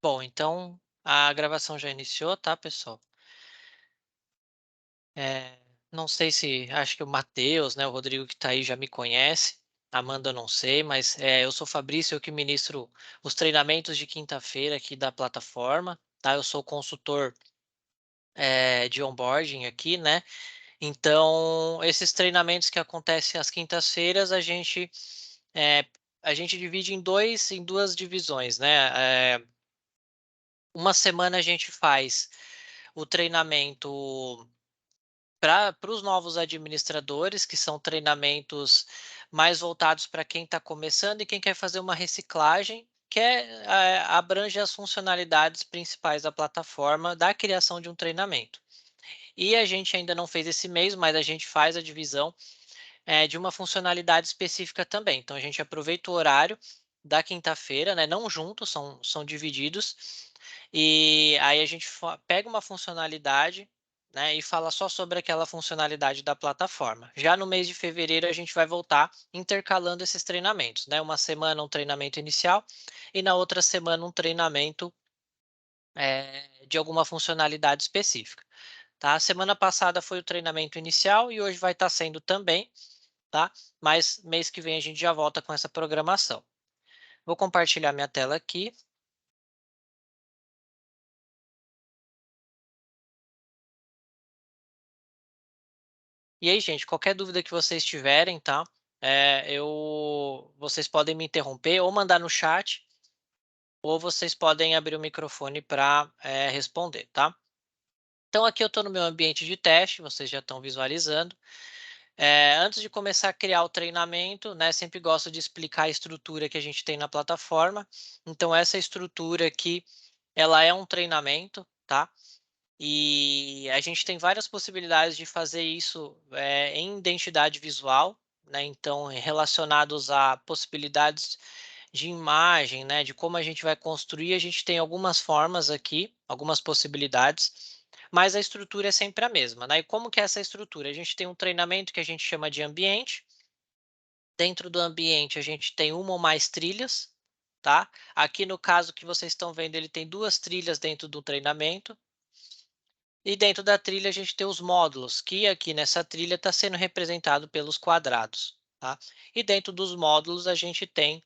Bom, então a gravação já iniciou, tá, pessoal? Eh, não sei se acho que o Matheus, né, o Rodrigo que está aí já me conhece, a Amanda eu não sei, mas, eu sou o Fabrício, eu que ministro os treinamentos de quinta-feira aqui da plataforma, tá? Eu sou consultor, de onboarding aqui, né, então esses treinamentos que acontecem às quintas-feiras eh, a gente divide em 2 divisões, né, uma semana a gente faz o treinamento para os novos administradores, que são treinamentos mais voltados para quem está começando e quem quer fazer uma reciclagem, que abrange as funcionalidades principais da plataforma da criação de um treinamento. E a gente ainda não fez esse mês, mas a gente faz a divisão de uma funcionalidade específica também. Então a gente aproveita o horário da quinta-feira, né, não juntos, são divididos, e aí a gente pega uma funcionalidade, né, e fala só sobre aquela funcionalidade da plataforma. Já no mês de fevereiro a gente vai voltar intercalando esses treinamentos, né, uma semana um treinamento inicial e na outra semana um treinamento de alguma funcionalidade específica. Tá? Semana passada foi o treinamento inicial e hoje vai estar sendo também, tá? Mas mês que vem a gente já volta com essa programação. Vou compartilhar minha tela aqui. E aí, gente, qualquer dúvida que vocês tiverem, tá? Vocês podem me interromper ou mandar no chat, ou vocês podem abrir o microfone para responder, tá? Então, aqui eu estou no meu ambiente de teste, vocês já estão visualizando. Antes de começar a criar o treinamento, né, sempre gosto de explicar a estrutura que a gente tem na plataforma. Então, essa estrutura aqui, ela é um treinamento, tá? E a gente tem várias possibilidades de fazer isso em identidade visual, né? Então, relacionados a possibilidades de imagem, né? De como a gente vai construir, a gente tem algumas formas aqui, algumas possibilidades, mas a estrutura é sempre a mesma, né? E como que é essa estrutura? A gente tem um treinamento que a gente chama de ambiente. Dentro do ambiente, a gente tem uma ou mais trilhas, tá? Aqui no caso que vocês estão vendo, ele tem 2 trilhas dentro do treinamento. E dentro da trilha a gente tem os módulos, que aqui nessa trilha está sendo representado pelos quadrados, tá? E dentro dos módulos a gente tem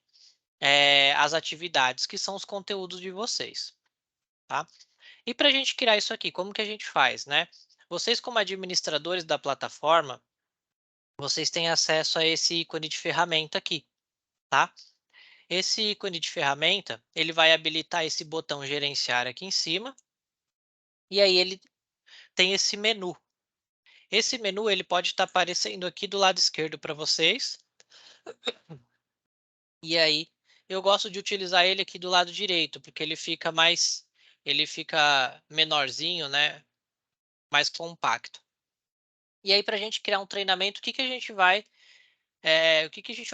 as atividades, que são os conteúdos de vocês, tá? E para a gente criar isso aqui, como que a gente faz, né? Vocês como administradores da plataforma, vocês têm acesso a esse ícone de ferramenta aqui, tá? Esse ícone de ferramenta, ele vai habilitar esse botão gerenciar aqui em cima, e aí ele tem esse menu. Esse menu ele pode estar aparecendo aqui do lado esquerdo para vocês. E aí eu gosto de utilizar ele aqui do lado direito, porque ele fica menorzinho, né? Mais compacto. E aí para a gente criar um treinamento, o que que a gente vai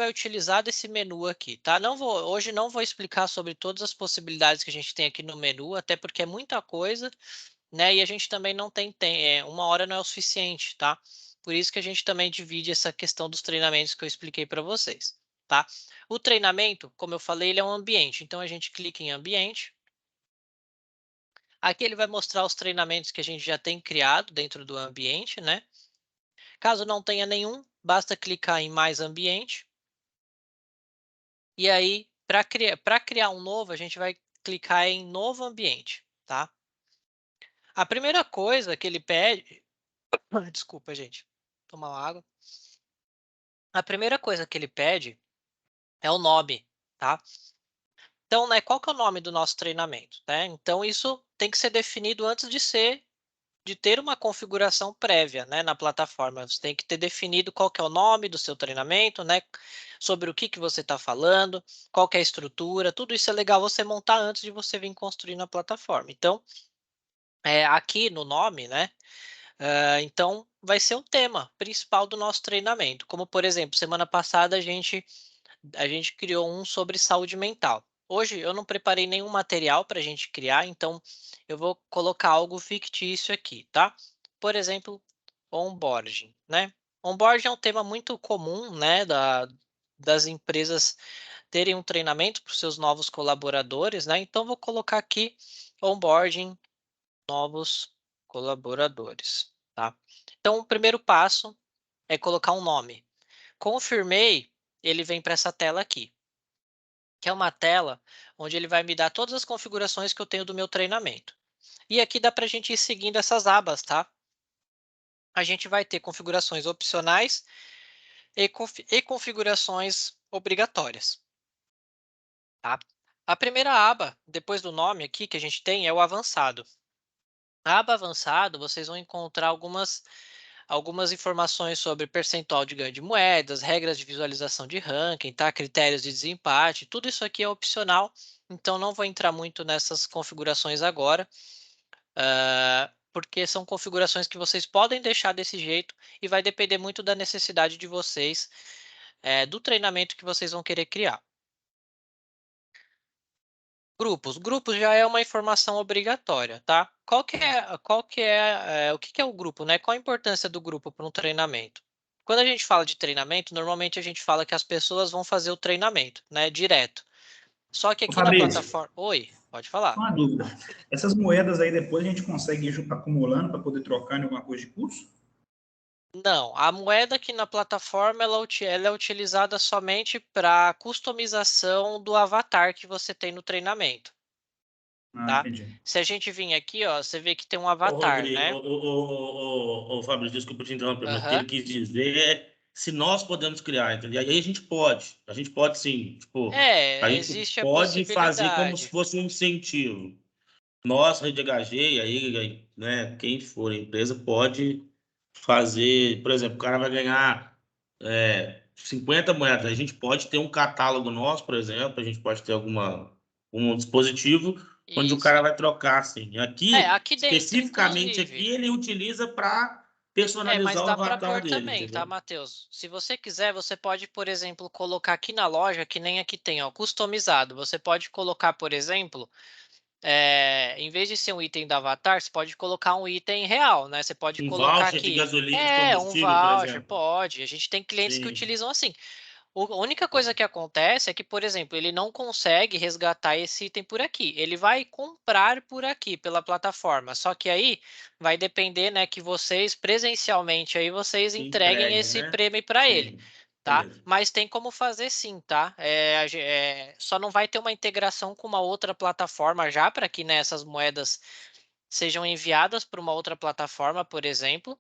utilizar desse menu aqui, tá? Hoje não vou explicar sobre todas as possibilidades que a gente tem aqui no menu, até porque é muita coisa, né? E a gente também não uma hora não é o suficiente, tá? Por isso que a gente também divide essa questão dos treinamentos que eu expliquei para vocês, tá? O treinamento, como eu falei, ele é um ambiente. Então a gente clica em ambiente. Aqui ele vai mostrar os treinamentos que a gente já tem criado dentro do ambiente, né? Caso não tenha nenhum, basta clicar em mais ambiente. E aí, para criar um novo, a gente vai clicar em novo ambiente, tá? A primeira coisa que ele pede, desculpa, gente, tomar uma água. A primeira coisa que ele pede é o nome, tá? Então, né, qual que é o nome do nosso treinamento, né? Então, isso tem que ser definido antes de ter uma configuração prévia, né, na plataforma. Você tem que ter definido qual que é o nome do seu treinamento, né? Sobre o que você está falando, qual que é a estrutura, tudo isso é legal você montar antes de você vir construir na plataforma. Então, aqui no nome, né? Então, vai ser o tema principal do nosso treinamento. Como, por exemplo, semana passada a gente criou um sobre saúde mental. Hoje eu não preparei nenhum material para a gente criar, então eu vou colocar algo fictício aqui, tá? Por exemplo, onboarding, né? Onboarding é um tema muito comum, né, das empresas terem um treinamento para os seus novos colaboradores, né? Então, vou colocar aqui onboarding novos colaboradores, tá? Então, o primeiro passo é colocar um nome. Confirmei, ele vem para essa tela aqui, que é uma tela onde ele vai me dar todas as configurações que eu tenho do meu treinamento. E aqui dá para a gente ir seguindo essas abas, tá? A gente vai ter configurações opcionais e configurações obrigatórias, tá? A primeira aba, depois do nome aqui que a gente tem, é o avançado. Na aba avançado, vocês vão encontrar algumas informações sobre percentual de ganho de moedas, regras de visualização de ranking, tá? Critérios de desempate, tudo isso aqui é opcional, então não vou entrar muito nessas configurações agora, porque são configurações que vocês podem deixar desse jeito e vai depender muito da necessidade de vocês, do treinamento que vocês vão querer criar. Grupos. Grupos já é uma informação obrigatória, tá? O que que é o grupo, né? Qual a importância do grupo para um treinamento? Quando a gente fala de treinamento, normalmente a gente fala que as pessoas vão fazer o treinamento, né? Direto. Só que Ô, aqui na Fabrício, plataforma... Oi, pode falar. uma dúvida. Essas moedas aí depois a gente consegue ir acumulando para poder trocar em alguma coisa de curso? Não, a moeda aqui na plataforma ela é utilizada somente para customização do avatar que você tem no treinamento, Ah, tá? entendi. Se a gente vir aqui, ó, você vê que tem um Ô, avatar, Rodrigo, né? Fabrício, desculpa te interromper, mas o que Aham. ele quis dizer é se nós podemos criar, entendeu? E aí a gente pode sim, tipo, a É, gente existe a pode fazer como se possibilidade. fosse um incentivo. Nós, Rede HG, e aí, né, quem for a empresa pode fazer, por exemplo, o cara vai ganhar 50 moedas, a gente pode ter um catálogo nosso, por exemplo, a gente pode ter um dispositivo onde o cara Isso. vai trocar, assim. É, Aqui, aqui dentro, especificamente aqui, inclusive. ele utiliza para É, mas personalizar o dá para avatar pôr dele, também, tá, entendeu? Matheus? Se você quiser, você pode, por exemplo, colocar aqui na loja, que nem aqui tem, ó, customizado. Você pode colocar, por exemplo, em vez de ser um item do avatar, você pode colocar um item real, né? Você pode Um colocar voucher de aqui, gasolina, de um combustível, por voucher, exemplo. pode. A gente tem clientes que Sim. utilizam assim. A única coisa que acontece é que, por exemplo, ele não consegue resgatar esse item por aqui. Ele vai comprar por aqui, pela plataforma. Só que aí vai depender, né, que vocês presencialmente aí vocês entreguem Entregue, esse né? prêmio para ele, Sim. tá? Beleza. Mas tem como fazer sim, tá? Só não vai ter uma integração com uma outra plataforma já para que, né, essas moedas sejam enviadas para uma outra plataforma, por exemplo.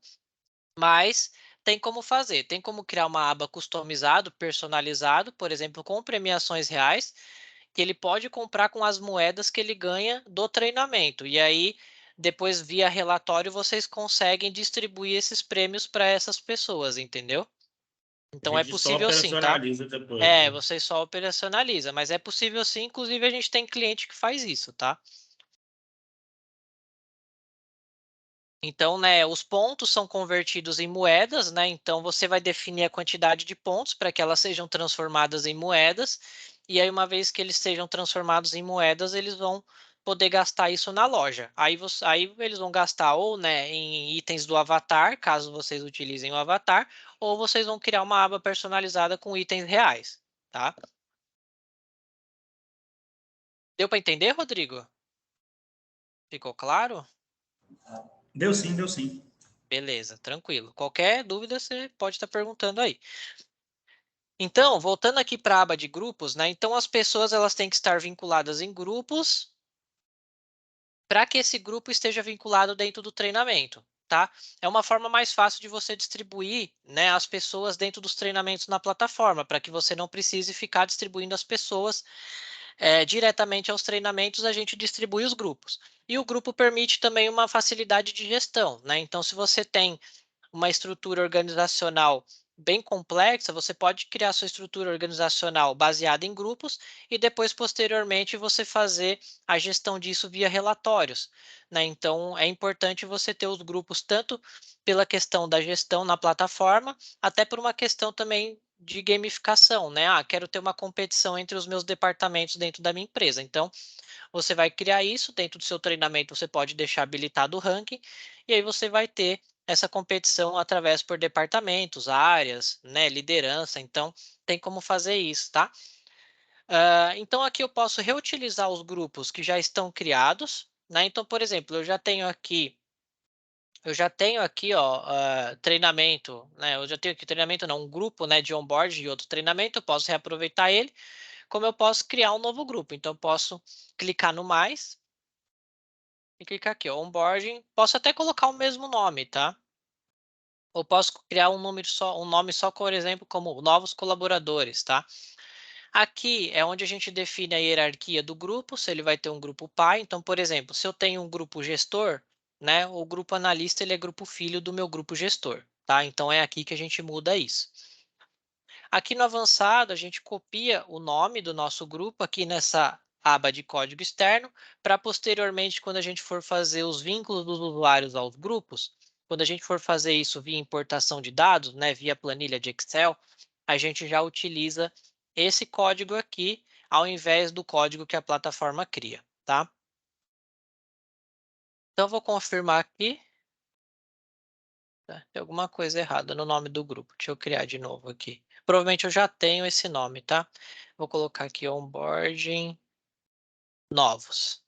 Mas tem como fazer, tem como criar uma aba customizado, personalizado, por exemplo, com premiações reais, que ele pode comprar com as moedas que ele ganha do treinamento. E aí, depois, via relatório, vocês conseguem distribuir esses prêmios para essas pessoas, entendeu? A Então é gente só possível sim, tá? operacionaliza depois, É, né? você só operacionaliza, mas é possível sim, inclusive a gente tem cliente que faz isso, tá? Então, né, os pontos são convertidos em moedas, né? Então você vai definir a quantidade de pontos para que elas sejam transformadas em moedas. E aí, uma vez que eles sejam transformados em moedas, eles vão poder gastar isso na loja. Aí eles vão gastar ou, né, em itens do avatar, caso vocês utilizem o avatar, ou vocês vão criar uma aba personalizada com itens reais, tá? Deu para entender, Rodrigo? Ficou claro? Deu sim, deu sim. Beleza, tranquilo. Qualquer dúvida você pode estar perguntando aí. Então, voltando aqui para a aba de grupos, né? Então, as pessoas elas têm que estar vinculadas em grupos para que esse grupo esteja vinculado dentro do treinamento, tá? É uma forma mais fácil de você distribuir, né, as pessoas dentro dos treinamentos na plataforma, para que você não precise ficar distribuindo as pessoas diretamente aos treinamentos, a gente distribui os grupos. E o grupo permite também uma facilidade de gestão, né? Então, se você tem uma estrutura organizacional bem complexa, você pode criar sua estrutura organizacional baseada em grupos e depois, posteriormente, você fazer a gestão disso via relatórios, né? Então, é importante você ter os grupos tanto pela questão da gestão na plataforma, até por uma questão também de gamificação, né? Ah, quero ter uma competição entre os meus departamentos dentro da minha empresa. Então, você vai criar isso dentro do seu treinamento, você pode deixar habilitado o ranking, e aí você vai ter essa competição através por departamentos, áreas, né, liderança, então tem como fazer isso, tá? Então, aqui eu posso reutilizar os grupos que já estão criados, né? Então, por exemplo, eu já tenho aqui, ó, treinamento, né? Eu já tenho aqui treinamento, não, um grupo, né, de onboard e outro treinamento, eu posso reaproveitar ele, como eu posso criar um novo grupo. Então, eu posso clicar no mais e clicar aqui, ó, onboarding. Posso até colocar o mesmo nome, tá? Ou posso criar um nome só, por exemplo, como novos colaboradores, tá? Aqui é onde a gente define a hierarquia do grupo, se ele vai ter um grupo pai. Então, por exemplo, se eu tenho um grupo gestor, né, o grupo analista ele é grupo filho do meu grupo gestor, tá? Então é aqui que a gente muda isso. Aqui no avançado, a gente copia o nome do nosso grupo aqui nessa aba de código externo, para posteriormente, quando a gente for fazer os vínculos dos usuários aos grupos, quando a gente for fazer isso via importação de dados, né, via planilha de Excel, a gente já utiliza esse código aqui, ao invés do código que a plataforma cria, tá? Então, vou confirmar aqui. Tá? Tem alguma coisa errada no nome do grupo. Deixa eu criar de novo aqui. Provavelmente eu já tenho esse nome, tá? Vou colocar aqui onboarding novos.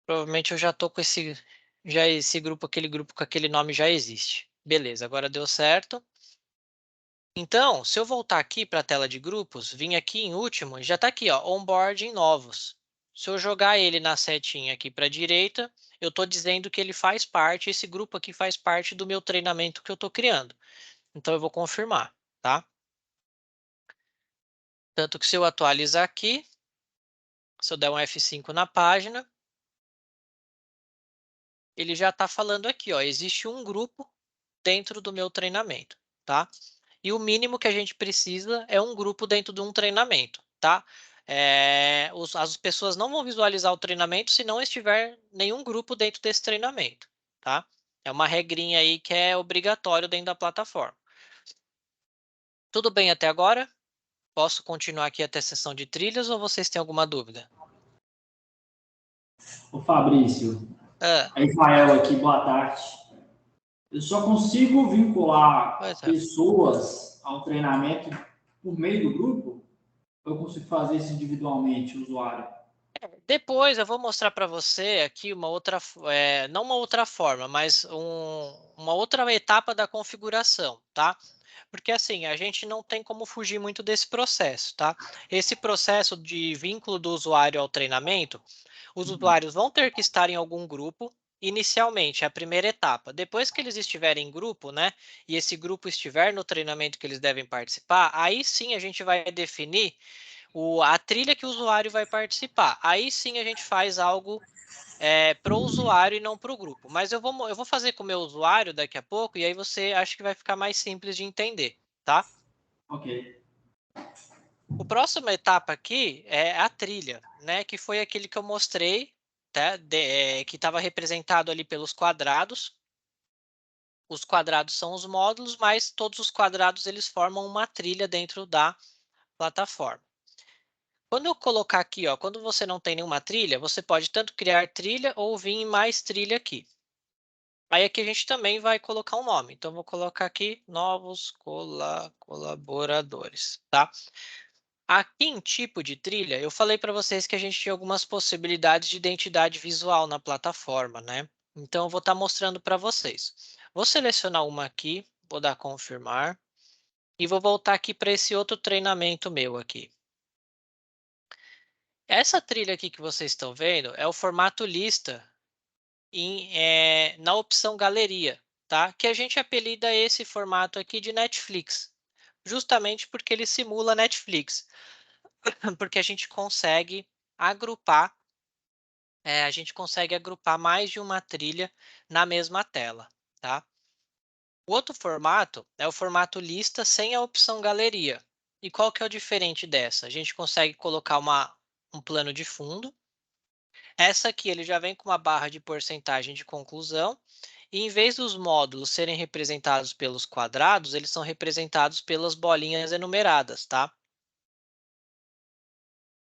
Provavelmente eu já tô com esse grupo, aquele grupo com aquele nome já existe. Beleza, agora deu certo. Então, se eu voltar aqui para a tela de grupos, vim aqui em último, já está aqui, ó, onboarding novos. Se eu jogar ele na setinha aqui para a direita, eu estou dizendo que ele faz parte, esse grupo aqui faz parte do meu treinamento que eu estou criando. Então, eu vou confirmar, tá? Tanto que se eu atualizar aqui, se eu der um F5 na página, ele já está falando aqui, ó, existe um grupo dentro do meu treinamento, tá? E o mínimo que a gente precisa é um grupo dentro de um treinamento, tá? As pessoas não vão visualizar o treinamento se não estiver nenhum grupo dentro desse treinamento, tá? É uma regrinha aí que é obrigatório dentro da plataforma. Tudo bem até agora? Posso continuar aqui até a sessão de trilhas ou vocês têm alguma dúvida? Ô Fabrício, Ah, é Israel aqui, boa tarde. Eu só consigo vincular pois é. pessoas ao treinamento por meio do grupo? Ou eu consigo fazer isso individualmente, usuário? Depois eu vou mostrar para você aqui uma outra, não uma outra forma, mas uma outra etapa da configuração, tá? Porque assim, a gente não tem como fugir muito desse processo, tá? Esse processo de vínculo do usuário ao treinamento, os usuários vão ter que estar em algum grupo, inicialmente, é a primeira etapa. Depois que eles estiverem em grupo, né, e esse grupo estiver no treinamento que eles devem participar, aí sim a gente vai definir a trilha que o usuário vai participar. Aí sim a gente faz algo para o usuário e não para o grupo. Mas eu vou fazer com o meu usuário daqui a pouco, e aí você acha que vai ficar mais simples de entender, tá? Ok. O próximo etapa aqui é a trilha, né? Que foi aquele que eu mostrei, tá? Que estava representado ali pelos quadrados. Os quadrados são os módulos, mas todos os quadrados eles formam uma trilha dentro da plataforma. Quando eu colocar aqui, ó, quando você não tem nenhuma trilha, você pode tanto criar trilha ou vir em mais trilha aqui. Aí aqui a gente também vai colocar um nome. Então, vou colocar aqui novos colaboradores, tá? Aqui em tipo de trilha, eu falei para vocês que a gente tinha algumas possibilidades de identidade visual na plataforma, né? Então, eu vou estar mostrando para vocês. Vou selecionar uma aqui, vou dar confirmar, e vou voltar aqui para esse outro treinamento meu aqui. Essa trilha aqui que vocês estão vendo é o formato lista na opção galeria, tá? Que a gente apelida esse formato aqui de Netflix, justamente porque ele simula Netflix, porque a gente consegue agrupar mais de uma trilha na mesma tela, tá? O outro formato é o formato lista sem a opção galeria. E qual que é o diferente dessa? A gente consegue colocar um plano de fundo. Essa aqui ele já vem com uma barra de porcentagem de conclusão, e em vez dos módulos serem representados pelos quadrados, eles são representados pelas bolinhas enumeradas, tá?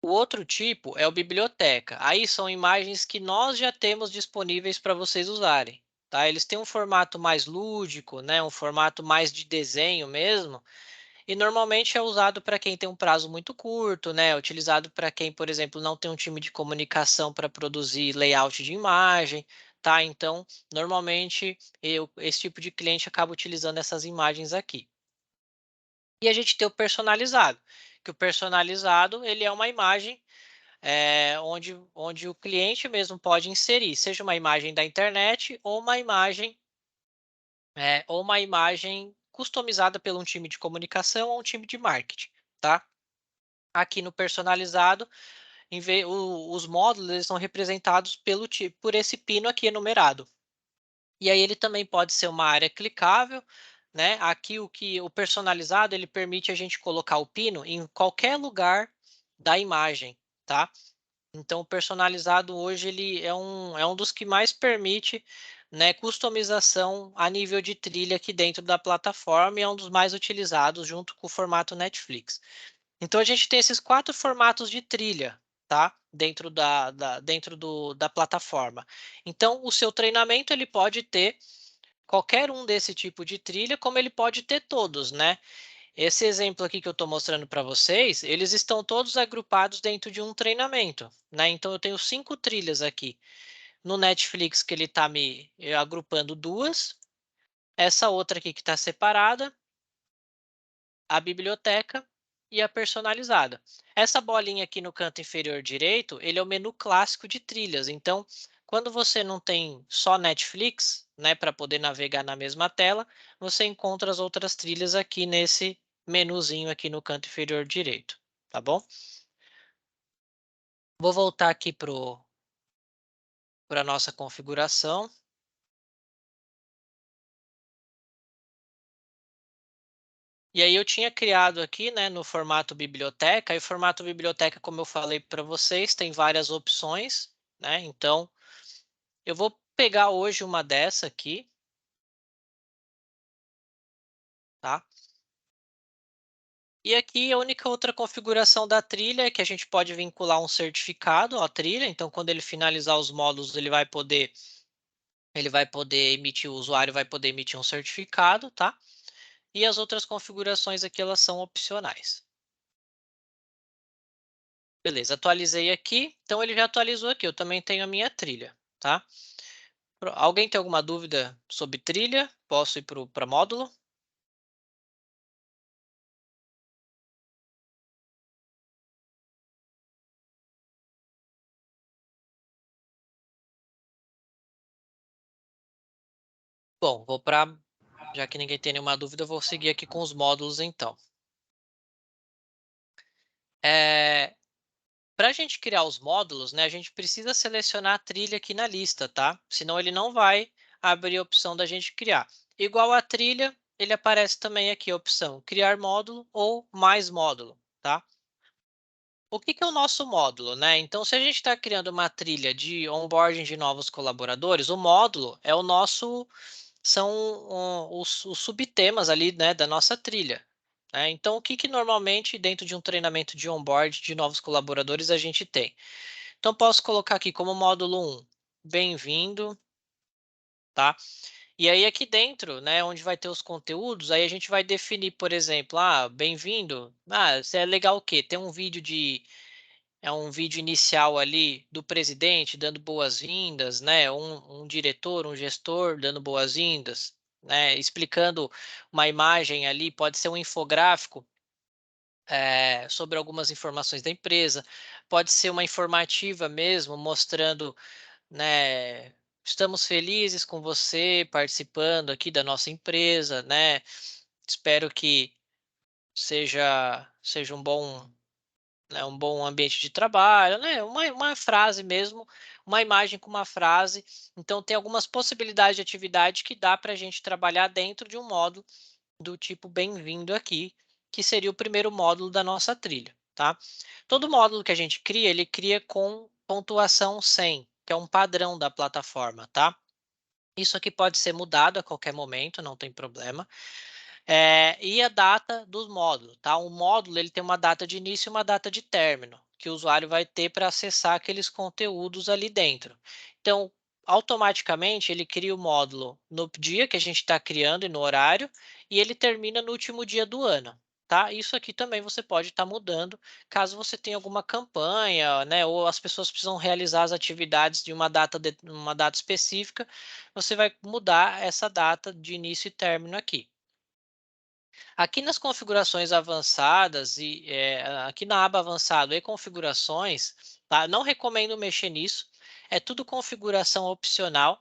O outro tipo é o biblioteca. Aí são imagens que nós já temos disponíveis para vocês usarem, tá? Eles têm um formato mais lúdico, né? Um formato mais de desenho mesmo. E normalmente é usado para quem tem um prazo muito curto, né? É utilizado para quem, por exemplo, não tem um time de comunicação para produzir layout de imagem, tá? Então, normalmente esse tipo de cliente acaba utilizando essas imagens aqui. E a gente tem o personalizado, que o personalizado ele é uma imagem onde o cliente mesmo pode inserir, seja uma imagem da internet ou uma imagem customizada por um time de comunicação ou um time de marketing, tá? Aqui no personalizado, os módulos eles são representados por esse pino aqui enumerado. E aí ele também pode ser uma área clicável, né? Aqui o personalizado ele permite a gente colocar o pino em qualquer lugar da imagem, tá? Então o personalizado hoje ele é um dos que mais permite, né, customização a nível de trilha aqui dentro da plataforma e é um dos mais utilizados junto com o formato Netflix. Então a gente tem esses 4 formatos de trilha, tá? Dentro da plataforma. Então o seu treinamento ele pode ter qualquer um desse tipo de trilha, como ele pode ter todos, né? Esse exemplo aqui que eu estou mostrando para vocês, eles estão todos agrupados dentro de um treinamento, né? Então eu tenho 5 trilhas aqui. No Netflix que ele está me agrupando 2, essa outra aqui que está separada, a biblioteca e a personalizada. Essa bolinha aqui no canto inferior direito, ele é o menu clássico de trilhas. Então, quando você não tem só Netflix, né, para poder navegar na mesma tela, você encontra as outras trilhas aqui nesse menuzinho aqui no canto inferior direito, tá bom? Vou voltar aqui para a nossa configuração. E aí eu tinha criado aqui, né, no formato biblioteca, e o formato biblioteca, como eu falei para vocês, tem várias opções, né? Então, eu vou pegar hoje uma dessa aqui, tá? E aqui a única outra configuração da trilha é que a gente pode vincular um certificado à trilha, então quando ele finalizar os módulos, ele vai poder emitir, o usuário vai poder emitir um certificado, tá? E as outras configurações aqui, elas são opcionais. Beleza, atualizei aqui. Então, ele já atualizou aqui. Eu também tenho a minha trilha, tá? Alguém tem alguma dúvida sobre trilha? Posso ir para módulo? Bom, vou para... Já que ninguém tem nenhuma dúvida, eu vou seguir aqui com os módulos, então. Para a gente criar os módulos, né, a gente precisa selecionar a trilha aqui na lista, tá? Senão ele não vai abrir a opção da gente criar. Igual a trilha, ele aparece também aqui a opção criar módulo ou mais módulo, tá? O que é o nosso módulo, né? Então, se a gente está criando uma trilha de onboarding de novos colaboradores, o módulo é o nosso, são os subtemas ali, né, da nossa trilha. Né? Então, o que normalmente dentro de um treinamento de onboard de novos colaboradores a gente tem? Então, posso colocar aqui como módulo 1, bem-vindo, tá? E aí aqui dentro, né, onde vai ter os conteúdos, aí a gente vai definir, por exemplo, bem-vindo, se é legal o quê? Tem um vídeo um vídeo inicial ali do presidente dando boas-vindas, né? Um diretor, um gestor dando boas-vindas, né? Explicando uma imagem ali, pode ser um infográfico sobre algumas informações da empresa, pode ser uma informativa mesmo, mostrando, né? Estamos felizes com você participando aqui da nossa empresa, né? Espero que seja um bom ambiente de trabalho, né? Uma frase mesmo, uma imagem com uma frase. Então, tem algumas possibilidades de atividade que dá para a gente trabalhar dentro de um módulo do tipo bem-vindo aqui, que seria o primeiro módulo da nossa trilha, tá? Todo módulo que a gente cria, ele cria com pontuação 100, que é um padrão da plataforma, tá? Isso aqui pode ser mudado a qualquer momento, não tem problema. E a data dos módulos, tá? Um módulo ele tem uma data de início e uma data de término, que o usuário vai ter para acessar aqueles conteúdos ali dentro. Então, automaticamente, ele cria o módulo no dia que a gente está criando e no horário, e ele termina no último dia do ano, tá? Isso aqui também você pode estar mudando, caso você tenha alguma campanha, né? Ou as pessoas precisam realizar as atividades de uma data específica, você vai mudar essa data de início e término aqui. Aqui nas configurações avançadas e aqui na aba avançado e configurações, tá? Não recomendo mexer nisso. É tudo configuração opcional.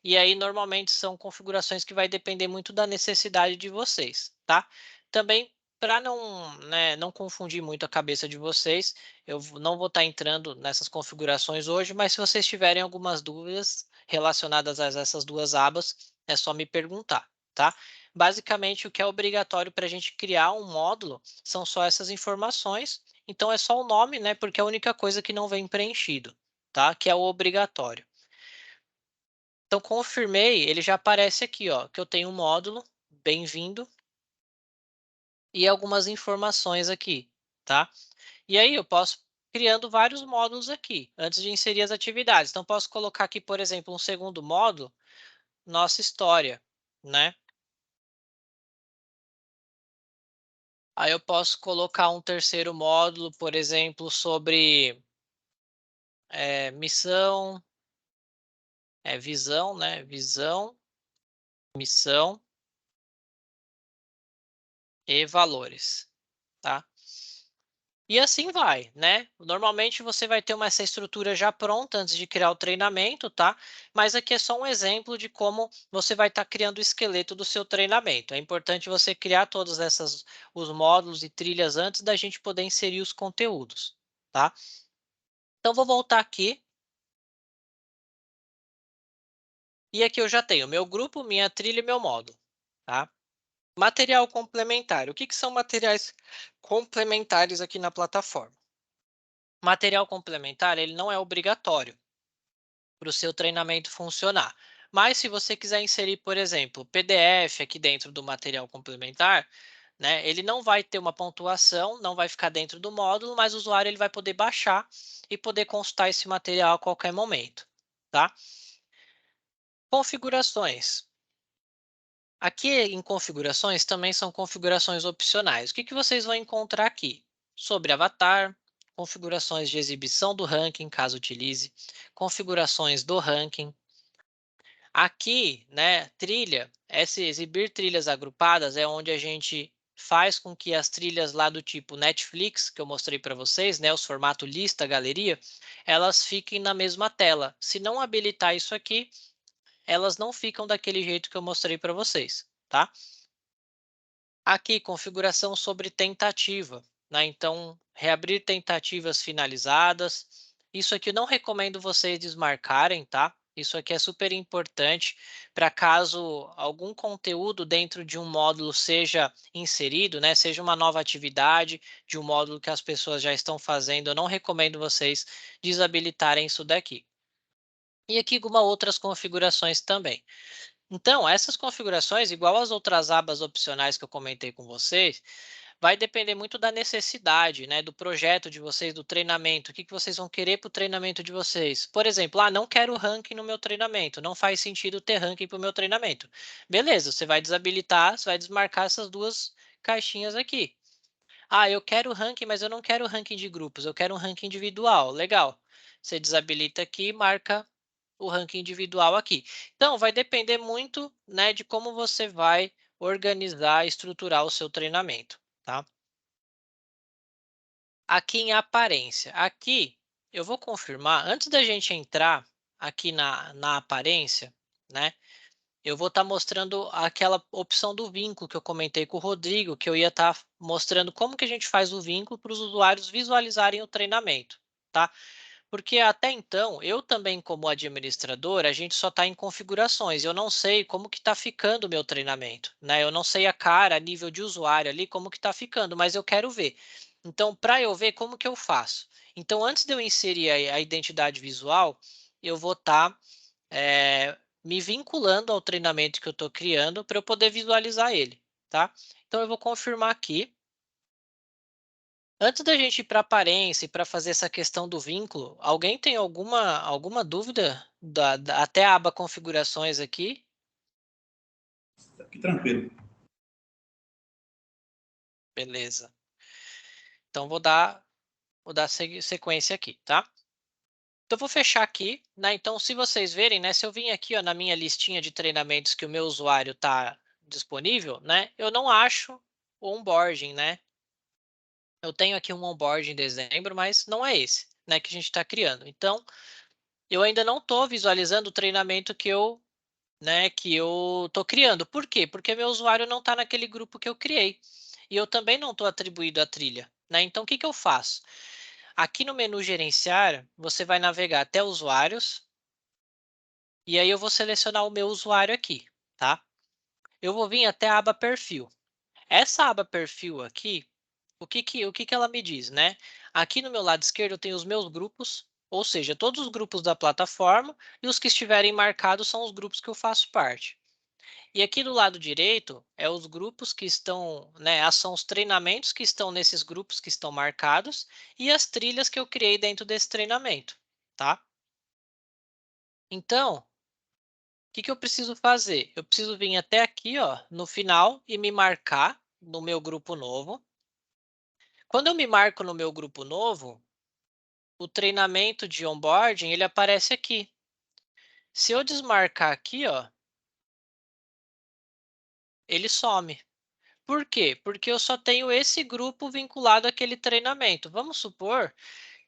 E aí, normalmente, são configurações que vai depender muito da necessidade de vocês, tá? Também, para não, né, não confundir muito a cabeça de vocês, eu não vou estar entrando nessas configurações hoje, mas se vocês tiverem algumas dúvidas relacionadas a essas duas abas, é só me perguntar, tá? Basicamente, o que é obrigatório para a gente criar um módulo são só essas informações, então é só o nome, né, porque é a única coisa que não vem preenchido, tá? Que é o obrigatório. Então, confirmei, ele já aparece aqui, ó, que eu tenho um módulo, bem-vindo, e algumas informações aqui, tá? E aí eu posso criando vários módulos aqui, antes de inserir as atividades. Então, posso colocar aqui, por exemplo, um segundo módulo, nossa história, né? Aí eu posso colocar um terceiro módulo, por exemplo, sobre missão, visão, né? Visão, missão e valores, tá? E assim vai, né? Normalmente você vai ter essa estrutura já pronta antes de criar o treinamento, tá? Mas aqui é só um exemplo de como você vai estar criando o esqueleto do seu treinamento. É importante você criar todos os módulos e trilhas antes da gente poder inserir os conteúdos, tá? Então vou voltar aqui. E aqui eu já tenho meu grupo, minha trilha e meu módulo, tá? Material complementar. O que são materiais complementares aqui na plataforma? Material complementar, ele não é obrigatório para o seu treinamento funcionar. Mas se você quiser inserir, por exemplo, PDF aqui dentro do material complementar, né, ele não vai ter uma pontuação, não vai ficar dentro do módulo, mas o usuário ele vai poder baixar e poder consultar esse material a qualquer momento, tá? Configurações. Aqui em configurações também são configurações opcionais. O que vocês vão encontrar aqui? Sobre avatar, configurações de exibição do ranking, caso utilize, configurações do ranking. Aqui, né, trilha, esse exibir trilhas agrupadas é onde a gente faz com que as trilhas lá do tipo Netflix, que eu mostrei para vocês, né, os formato lista, galeria, elas fiquem na mesma tela. Se não habilitar isso aqui, elas não ficam daquele jeito que eu mostrei para vocês, tá? Aqui, configuração sobre tentativa, né? Então, reabrir tentativas finalizadas. Isso aqui eu não recomendo vocês desmarcarem, tá? Isso aqui é super importante para caso algum conteúdo dentro de um módulo seja inserido, né? Seja uma nova atividade de um módulo que as pessoas já estão fazendo, eu não recomendo vocês desabilitarem isso daqui. E aqui algumas outras configurações também. Então, essas configurações, igual as outras abas opcionais que eu comentei com vocês, vai depender muito da necessidade, né, do projeto de vocês, do treinamento, o que vocês vão querer para o treinamento de vocês. Por exemplo, não quero ranking no meu treinamento, não faz sentido ter ranking para o meu treinamento. Beleza, você vai desabilitar, você vai desmarcar essas duas caixinhas aqui. Eu quero ranking, mas eu não quero ranking de grupos, eu quero um ranking individual. Legal. Você desabilita aqui, marca o ranking individual aqui. Então, vai depender muito, né, de como você vai organizar e estruturar o seu treinamento, tá? Aqui em aparência. Aqui, eu vou confirmar, antes da gente entrar aqui na aparência, né, eu vou estar mostrando aquela opção do vínculo que eu comentei com o Rodrigo, que eu ia estar mostrando como que a gente faz o vínculo para os usuários visualizarem o treinamento, tá? Porque até então, eu também como administrador, a gente só está em configurações. Eu não sei como que está ficando o meu treinamento, né? Eu não sei a cara, a nível de usuário ali, como que está ficando, mas eu quero ver. Então, para eu ver, como que eu faço? Então, antes de eu inserir a identidade visual, eu vou estar me vinculando ao treinamento que eu estou criando para eu poder visualizar ele, tá? Então, eu vou confirmar aqui. Antes da gente ir para a aparência e para fazer essa questão do vínculo, alguém tem alguma dúvida até a aba configurações aqui? Fique tranquilo. Beleza. Então, vou dar sequência aqui, tá? Então, vou fechar aqui, né? Então, se vocês verem, né? Se eu vim aqui, ó, na minha listinha de treinamentos que o meu usuário está disponível, né? Eu não acho o onboarding, né? Eu tenho aqui um onboarding em dezembro, mas não é esse, né? Que a gente está criando. Então, eu ainda não estou visualizando o treinamento que eu estou criando. Por quê? Porque meu usuário não está naquele grupo que eu criei. E eu também não estou atribuído a trilha, né? Então, o que eu faço? Aqui no menu gerenciar, você vai navegar até usuários, e aí eu vou selecionar o meu usuário aqui, tá? Eu vou vir até a aba perfil. Essa aba perfil aqui, o que ela me diz, né? Aqui no meu lado esquerdo eu tenho os meus grupos, ou seja, todos os grupos da plataforma, e os que estiverem marcados são os grupos que eu faço parte. E aqui do lado direito é os grupos que estão, né? São os treinamentos que estão nesses grupos que estão marcados e as trilhas que eu criei dentro desse treinamento, tá? Então, o que eu preciso fazer? Eu preciso vir até aqui, ó, no final e me marcar no meu grupo novo. Quando eu me marco no meu grupo novo, o treinamento de onboarding, ele aparece aqui. Se eu desmarcar aqui, ó, ele some. Por quê? Porque eu só tenho esse grupo vinculado àquele treinamento. Vamos supor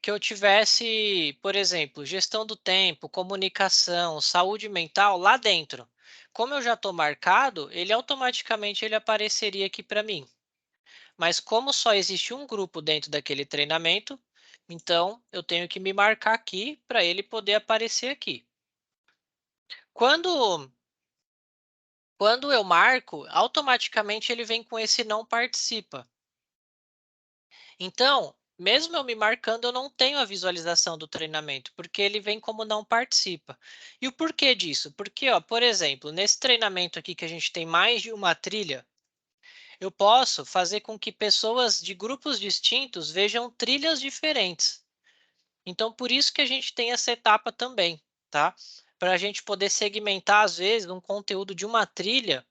que eu tivesse, por exemplo, gestão do tempo, comunicação, saúde mental lá dentro. Como eu já estou marcado, ele automaticamente ele apareceria aqui para mim. Mas como só existe um grupo dentro daquele treinamento, então eu tenho que me marcar aqui para ele poder aparecer aqui. Quando eu marco, automaticamente ele vem com esse não participa. Então, mesmo eu me marcando, eu não tenho a visualização do treinamento, porque ele vem como não participa. E o porquê disso? Porque, ó, por exemplo, nesse treinamento aqui que a gente tem mais de uma trilha, eu posso fazer com que pessoas de grupos distintos vejam trilhas diferentes. Então, por isso que a gente tem essa etapa também, tá? Para a gente poder segmentar, às vezes, um conteúdo de uma trilha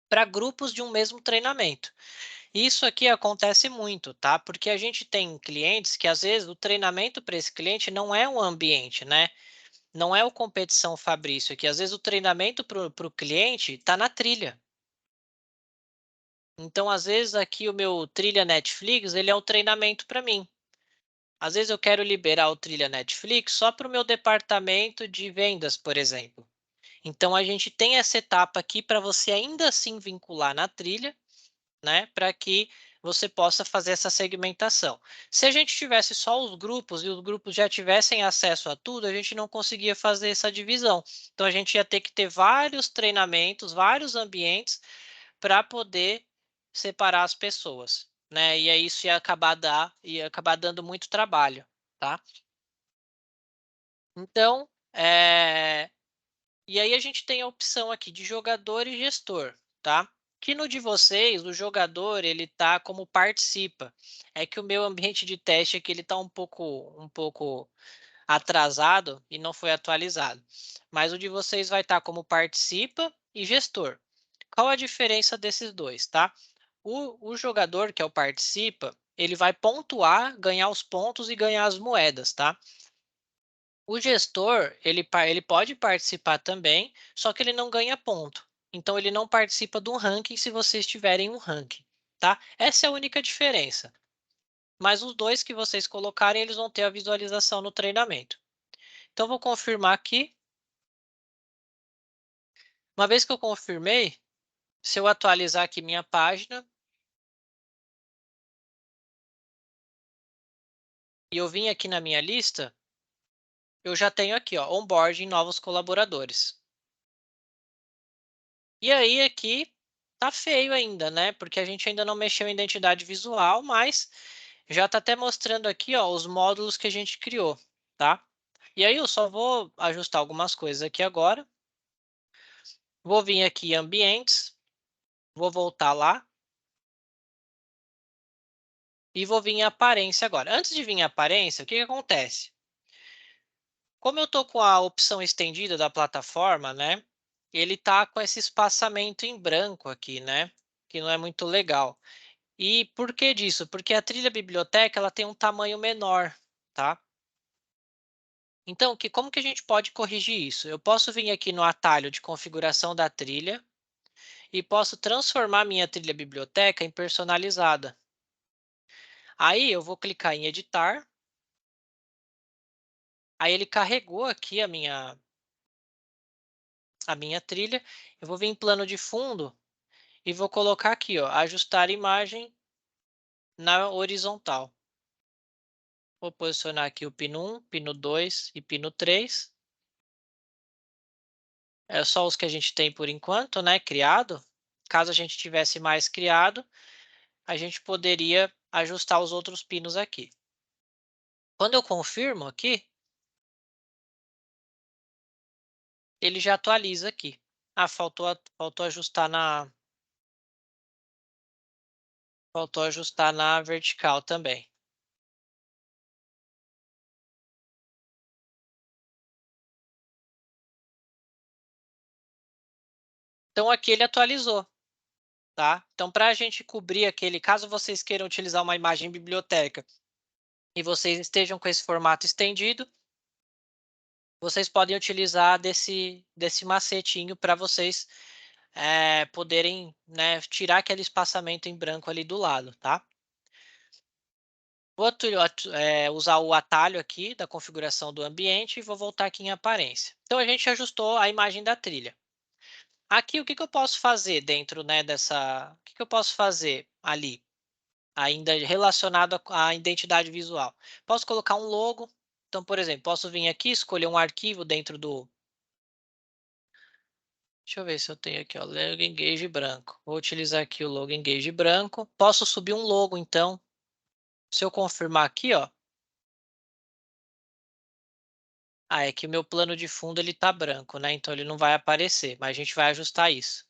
para grupos de um mesmo treinamento. Isso aqui acontece muito, tá? Porque a gente tem clientes que, às vezes, o treinamento para esse cliente não é um ambiente, né? Não é o competição Fabrício aqui. Às vezes, o treinamento para o cliente está na trilha. Então, às vezes, aqui o meu trilha Netflix, ele é o treinamento para mim. Às vezes, eu quero liberar o trilha Netflix só para o meu departamento de vendas, por exemplo. Então, a gente tem essa etapa aqui para você ainda assim vincular na trilha, né, para que você possa fazer essa segmentação. Se a gente tivesse só os grupos e os grupos já tivessem acesso a tudo, a gente não conseguia fazer essa divisão. Então, a gente ia ter que ter vários treinamentos, vários ambientes para poder separar as pessoas, né? E aí isso ia acabar dando muito trabalho, tá? Então, e aí a gente tem a opção aqui de jogador e gestor, tá? Que no de vocês, o jogador, ele tá como participa. É que o meu ambiente de teste aqui, ele tá um pouco atrasado e não foi atualizado. Mas o de vocês vai estar como participa e gestor. Qual a diferença desses dois, tá? O jogador, que é o participa, ele vai pontuar, ganhar os pontos e ganhar as moedas, tá? O gestor, ele pode participar também, só que ele não ganha ponto. Então, ele não participa de um ranking se vocês tiverem um ranking, tá? Essa é a única diferença. Mas os dois que vocês colocarem, eles vão ter a visualização no treinamento. Então, vou confirmar aqui. Uma vez que eu confirmei, se eu atualizar aqui minha página, e eu vim aqui na minha lista, eu já tenho aqui, ó, onboarding novos colaboradores. E aí aqui tá feio ainda, né? Porque a gente ainda não mexeu em identidade visual, mas já tá até mostrando aqui, ó, os módulos que a gente criou, tá? E aí eu só vou ajustar algumas coisas aqui agora. Vou vir aqui em ambientes, vou voltar lá e vou vir em aparência agora. Antes de vir em aparência, o que acontece? Como eu tô com a opção estendida da plataforma, né? Ele tá com esse espaçamento em branco aqui, né? Que não é muito legal. E por que disso? Porque a trilha biblioteca ela tem um tamanho menor, tá? Então, como que a gente pode corrigir isso? Eu posso vir aqui no atalho de configuração da trilha e posso transformar minha trilha biblioteca em personalizada. Aí eu vou clicar em editar. Aí ele carregou aqui a minha trilha. Eu vou vir em plano de fundo e vou colocar aqui, ó, ajustar imagem na horizontal. Vou posicionar aqui o pino 1, pino 2 e pino 3. É só os que a gente tem por enquanto, né, criado. Caso a gente tivesse mais criado, a gente poderia ajustar os outros pinos aqui. Quando eu confirmo aqui, ele já atualiza aqui. Ah, faltou ajustar na vertical também. Então aqui ele atualizou, tá? Então para a gente cobrir caso vocês queiram utilizar uma imagem biblioteca e vocês estejam com esse formato estendido, vocês podem utilizar desse macetinho para vocês poderem, né, tirar aquele espaçamento em branco ali do lado, tá? Vou usar o atalho aqui da configuração do ambiente e vou voltar aqui em aparência. Então a gente ajustou a imagem da trilha. Aqui o que eu posso fazer dentro, né, o que eu posso fazer ali, ainda relacionado à identidade visual? Posso colocar um logo. Então, por exemplo, posso vir aqui, escolher um arquivo dentro do... Deixa eu ver se eu tenho aqui, ó, logo engage branco. Vou utilizar aqui o logo engage branco. Posso subir um logo, então. Se eu confirmar aqui, ó. Ah, é que o meu plano de fundo ele tá branco, né? Então ele não vai aparecer, mas a gente vai ajustar isso.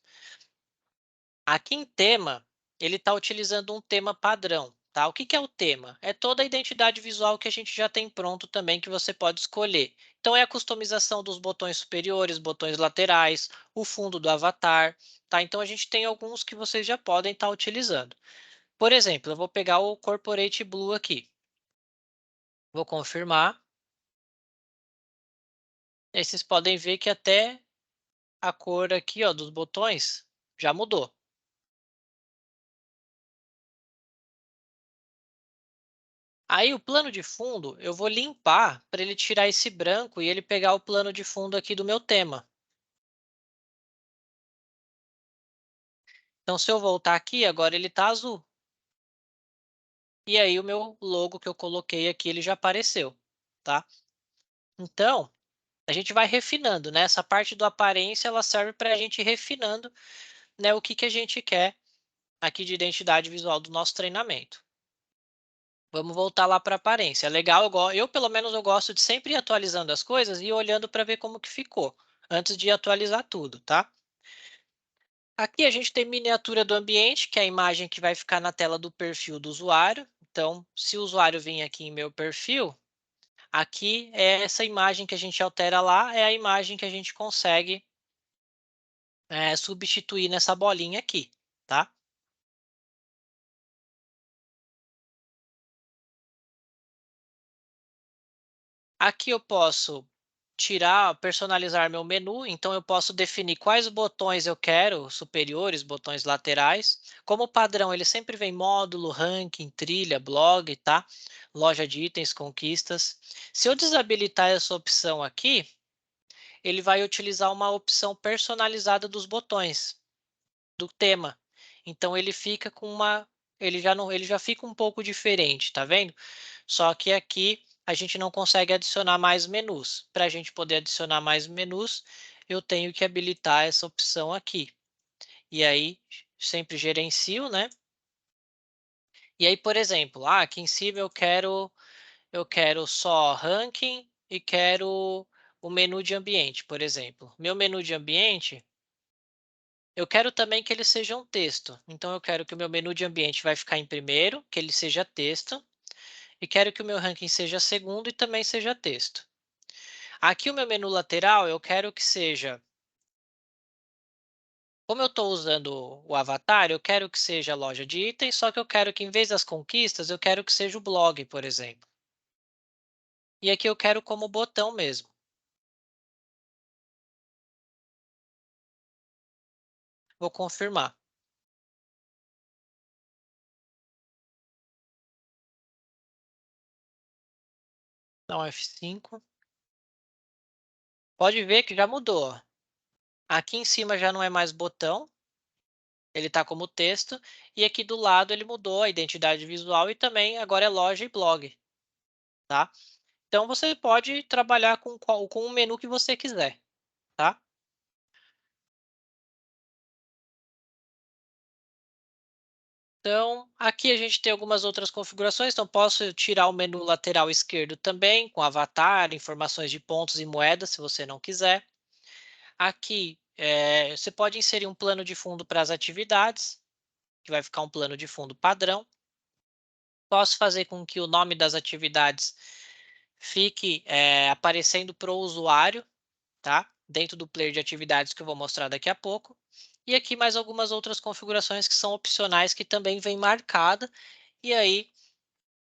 Aqui em tema, ele está utilizando um tema padrão, tá? O que é o tema? É toda a identidade visual que a gente já tem pronto também que você pode escolher. Então é a customização dos botões superiores, botões laterais, o fundo do avatar, tá? Então a gente tem alguns que vocês já podem estar utilizando. Por exemplo, eu vou pegar o Corporate Blue aqui. Vou confirmar. E aí vocês podem ver que até a cor aqui, ó, dos botões já mudou. Aí o plano de fundo, eu vou limpar para ele tirar esse branco e ele pegar o plano de fundo aqui do meu tema. Então, se eu voltar aqui, agora ele está azul. E aí o meu logo que eu coloquei aqui, ele já apareceu, tá? Então, a gente vai refinando, né? Essa parte do aparência, ela serve para a gente ir refinando, né, o que a gente quer aqui de identidade visual do nosso treinamento. Vamos voltar lá para a aparência. Legal, eu pelo menos eu gosto de sempre ir atualizando as coisas e ir olhando para ver como que ficou, antes de atualizar tudo, tá? Aqui a gente tem miniatura do ambiente, que é a imagem que vai ficar na tela do perfil do usuário. Então, se o usuário vir aqui em meu perfil, aqui é essa imagem que a gente altera lá, é a imagem que a gente consegue substituir nessa bolinha aqui, tá? Aqui eu posso personalizar meu menu, então eu posso definir quais botões eu quero, superiores, botões laterais. Como padrão, ele sempre vem módulo, ranking, trilha, blog, tá? Loja de itens, conquistas. Se eu desabilitar essa opção aqui, ele vai utilizar uma opção personalizada dos botões do tema. Então ele fica com ele já fica um pouco diferente, tá vendo? Só que aqui a gente não consegue adicionar mais menus. Para a gente poder adicionar mais menus, eu tenho que habilitar essa opção aqui. E aí sempre gerencio, né? E aí, por exemplo, aqui em cima eu quero só ranking e quero o menu de ambiente, por exemplo. Meu menu de ambiente, eu quero também que ele seja um texto. Então, eu quero que o meu menu de ambiente vai ficar em primeiro, que ele seja texto. E quero que o meu ranking seja segundo e também seja texto. Aqui o meu menu lateral, eu quero que seja Como eu estou usando o avatar, eu quero que seja a loja de itens, só que eu quero que, em vez das conquistas, eu quero que seja o blog, por exemplo. E aqui eu quero como botão mesmo. Vou confirmar. Dá um F5. Pode ver que já mudou, ó. Aqui em cima já não é mais botão, ele está como texto, e aqui do lado ele mudou a identidade visual e também agora é loja e blog, tá? Então você pode trabalhar com o menu que você quiser, tá? Então, aqui a gente tem algumas outras configurações, então posso tirar o menu lateral esquerdo também, com avatar, informações de pontos e moedas, se você não quiser. Aqui, você pode inserir um plano de fundo para as atividades, que vai ficar um plano de fundo padrão. Posso fazer com que o nome das atividades fique aparecendo para o usuário, tá? Dentro do player de atividades que eu vou mostrar daqui a pouco. E aqui mais algumas outras configurações que são opcionais, que também vem marcada. E aí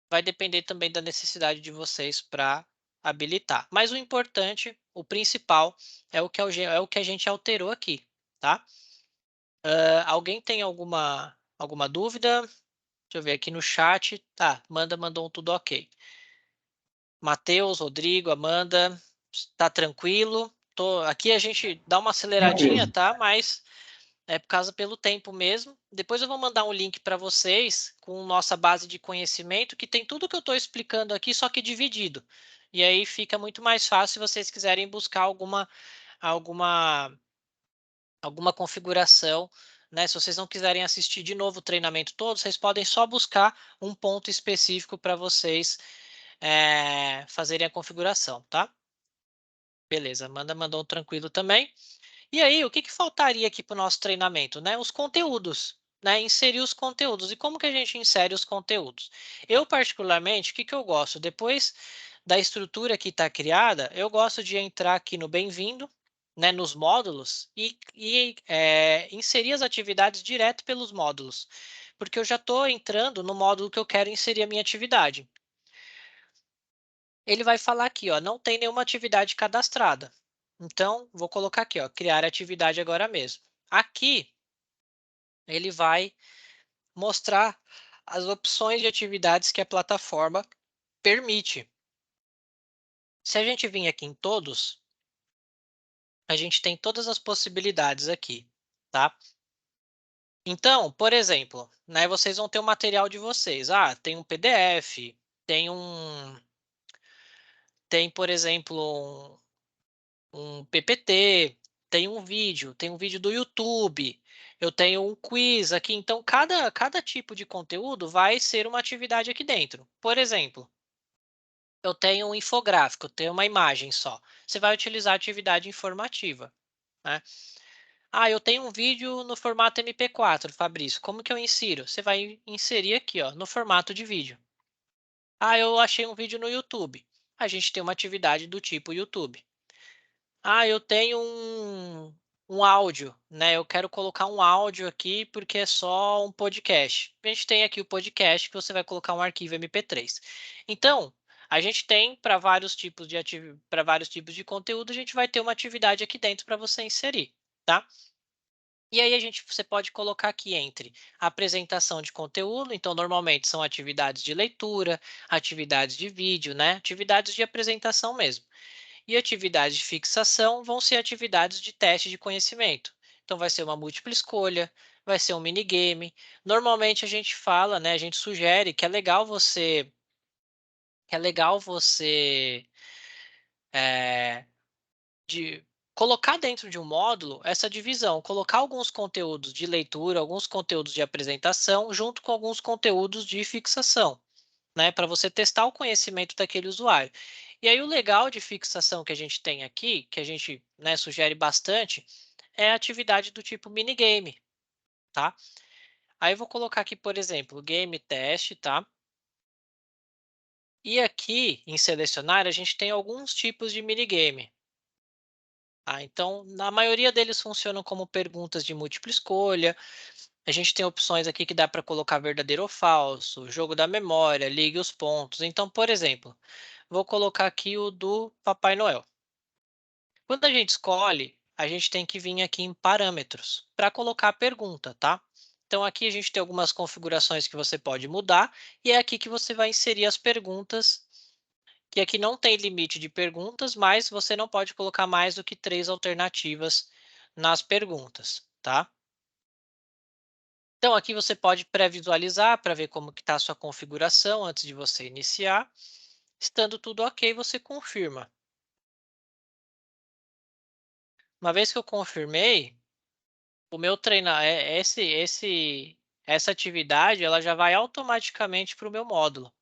vai depender também da necessidade de vocês para habilitar. Mas o importante, o principal, é o que a gente alterou aqui, tá? Alguém tem alguma dúvida? Deixa eu ver aqui no chat. Tá, mandou um tudo ok. Matheus, Rodrigo, Amanda, tá tranquilo? Aqui a gente dá uma aceleradinha, Tranquilo. tá? Mas é por causa pelo tempo mesmo. Depois eu vou mandar um link para vocês com nossa base de conhecimento, que tem tudo que eu estou explicando aqui, só que dividido. E aí fica muito mais fácil se vocês quiserem buscar alguma, alguma configuração, né? Se vocês não quiserem assistir de novo o treinamento todo, vocês podem só buscar um ponto específico para vocês fazerem a configuração, tá? Beleza, mandou um tranquilo também. E aí, o que faltaria aqui para o nosso treinamento, né? Os conteúdos, né? Inserir os conteúdos. E como que a gente insere os conteúdos? Eu, particularmente, o que eu gosto? Depois da estrutura que está criada, eu gosto de entrar aqui no Bem-vindo, né? Nos módulos e inserir as atividades direto pelos módulos. Porque eu já estou entrando no módulo que eu quero inserir a minha atividade. Ele vai falar aqui, ó, não tem nenhuma atividade cadastrada. Então, vou colocar aqui, ó, criar atividade agora mesmo. Aqui, ele vai mostrar as opções de atividades que a plataforma permite. Se a gente vir aqui em todos, a gente tem todas as possibilidades aqui, tá? Então, por exemplo, né, vocês vão ter o material de vocês. Ah, tem um PDF, tem, por exemplo, um PPT, tem um vídeo do YouTube, eu tenho um quiz aqui. Então, cada tipo de conteúdo vai ser uma atividade aqui dentro. Por exemplo, eu tenho um infográfico, eu tenho uma imagem só. Você vai utilizar a atividade informativa, né? Ah, eu tenho um vídeo no formato MP4, Fabrício. Como que eu insiro? Você vai inserir aqui, ó, no formato de vídeo. Ah, eu achei um vídeo no YouTube. A gente tem uma atividade do tipo YouTube. Ah, eu tenho um áudio, né? Eu quero colocar um áudio aqui porque é só um podcast. A gente tem aqui o podcast que você vai colocar um arquivo MP3. Então, a gente tem para vários tipos de conteúdo, a gente vai ter uma atividade aqui dentro para você inserir, tá? E aí você pode colocar aqui entre apresentação de conteúdo, então normalmente são atividades de leitura, atividades de vídeo, né? Atividades de apresentação mesmo. E atividades de fixação vão ser atividades de teste de conhecimento. Então, vai ser uma múltipla escolha, vai ser um minigame. Normalmente a gente fala, né? A gente sugere que é legal você é, de colocar dentro de um módulo essa divisão, colocar alguns conteúdos de leitura, alguns conteúdos de apresentação, junto com alguns conteúdos de fixação, né, para você testar o conhecimento daquele usuário. E aí o legal de fixação que a gente tem aqui, que a gente, né, sugere bastante, é a atividade do tipo minigame, tá? Aí eu vou colocar aqui, por exemplo, game teste, tá? E aqui em selecionar a gente tem alguns tipos de minigame. Então, na maioria deles funcionam como perguntas de múltipla escolha. A gente tem opções aqui que dá para colocar verdadeiro ou falso, jogo da memória, ligue os pontos. Então, por exemplo, vou colocar aqui o do Papai Noel. Quando a gente escolhe, a gente tem que vir aqui em parâmetros para colocar a pergunta, tá? Então aqui a gente tem algumas configurações que você pode mudar e é aqui que você vai inserir as perguntas, que aqui não tem limite de perguntas, mas você não pode colocar mais do que 3 alternativas nas perguntas, tá? Então aqui você pode pré-visualizar para ver como que está a sua configuração antes de você iniciar. Estando tudo ok, você confirma. Uma vez que eu confirmei, o meu essa atividade ela já vai automaticamente para o meu módulo.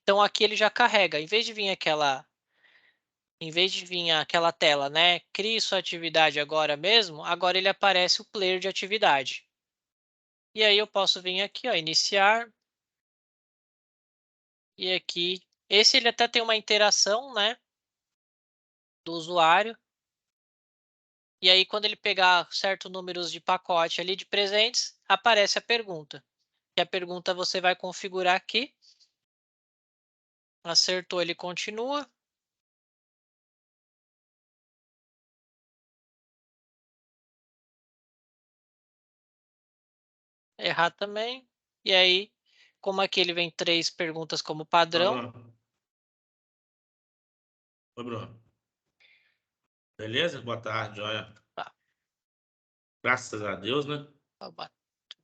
Então aqui ele já carrega, em vez de vir aquela tela, né? Crie sua atividade agora mesmo, agora ele aparece o player de atividade. E aí eu posso vir aqui, ó, iniciar. E aqui, esse ele até tem uma interação, né, do usuário. E aí quando ele pegar certos números de pacote ali de presentes, aparece a pergunta. E a pergunta você vai configurar aqui. Acertou, ele continua. Errar também. E aí, como aqui ele vem 3 perguntas como padrão. Oi, Bruno. Beleza? Boa tarde, joia. Tá, Graças a Deus, né?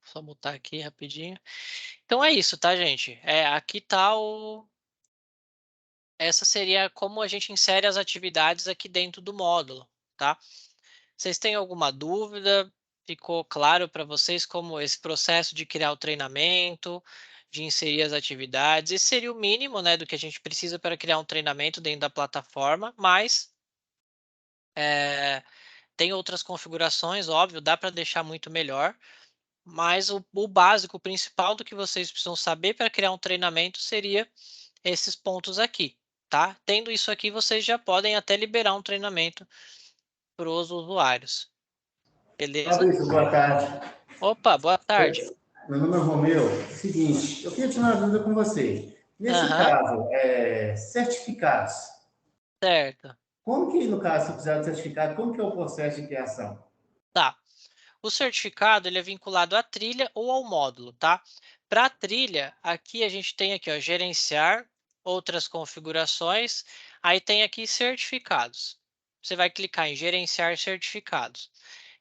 só botar aqui rapidinho. Então é isso, tá, gente? Aqui tá essa seria como a gente insere as atividades aqui dentro do módulo, tá? Vocês têm alguma dúvida? Ficou claro para vocês como esse processo de criar o treinamento, de inserir as atividades? Esse seria o mínimo, né, do que a gente precisa para criar um treinamento dentro da plataforma, mas tem outras configurações, óbvio, dá para deixar muito melhor, mas o básico, o principal do que vocês precisam saber para criar um treinamento seria esses pontos aqui, tá? Tendo isso aqui, vocês já podem até liberar um treinamento para os usuários. Beleza? Fabrício, boa tarde. Opa, boa tarde. Meu nome é Romeu. Seguinte, eu queria tirar uma dúvida com você. Nesse Aham, caso, certificados. certo. Como que, no caso, se precisar de certificado, como que é o processo de criação? Tá. O certificado ele é vinculado à trilha ou ao módulo, tá? Para a trilha, aqui a gente tem aqui, ó, gerenciar outras configurações. Aí tem aqui certificados. Você vai clicar em gerenciar certificados.